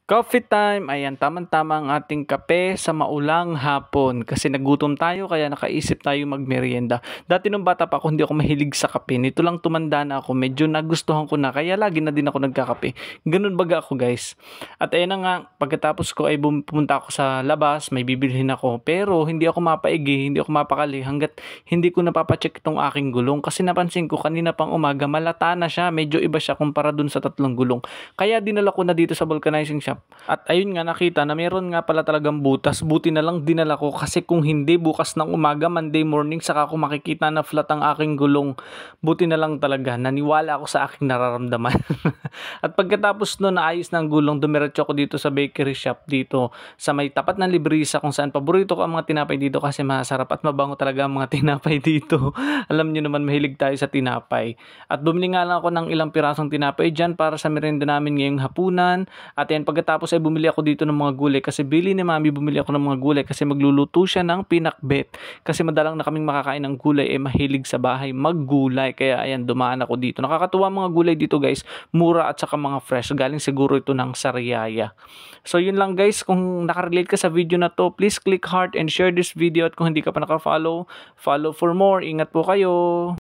Coffee time! Ayan, tamang-tama ang ating kape sa maulang hapon kasi nagutom tayo kaya nakaisip tayo magmerienda. Dati nung bata pa ako hindi ako mahilig sa kape. Nito lang tumanda na ako, medyo nagustuhan ko na kaya lagi na din ako nagkakape. Ganun baga ako guys. At ayan na nga, pagkatapos ko ay pumunta ako sa labas, may bibilhin ako. Pero hindi ako mapaigi, hindi ako mapakali hanggat hindi ko napapacheck itong aking gulong. Kasi napansin ko kanina pang umaga, malata na siya. Medyo iba siya kumpara dun sa tatlong gulong. Kaya dinala ko na dito sa vulcanizing shop. At ayun nga nakita na meron nga pala talagang butas. Buti na lang dinala ko kasi kung hindi bukas ng umaga, Monday morning, saka ako makikita na flat ang aking gulong. Buti na lang talaga. Naniwala ako sa aking nararamdaman. At pagkatapos nun naayos ng gulong, dumiretso ako dito sa bakery shop dito sa may tapat ng Librisa kung saan paborito ko ang mga tinapay dito kasi masarap at mabango talaga ang mga tinapay dito. Alam niyo naman mahilig tayo sa tinapay. At bumili nga lang ako ng ilang pirasong tinapay dyan para sa merienda namin ngayong hapunan. At yan pagkatapos ay bumili ako dito ng mga gulay kasi bili ni mami bumili ako ng mga gulay kasi magluluto siya ng pinakbet. Kasi madalang na kaming makakain ng gulay mahilig sa bahay maggulay. Kaya ayan dumaan ako dito. Nakakatuwa mga gulay dito guys. Mura at saka mga fresh. Galing siguro ito ng Sariaya. So yun lang guys. Kung nakarelate ka sa video na to, please click heart and share this video. At kung hindi ka pa nakafollow, follow for more. Ingat po kayo.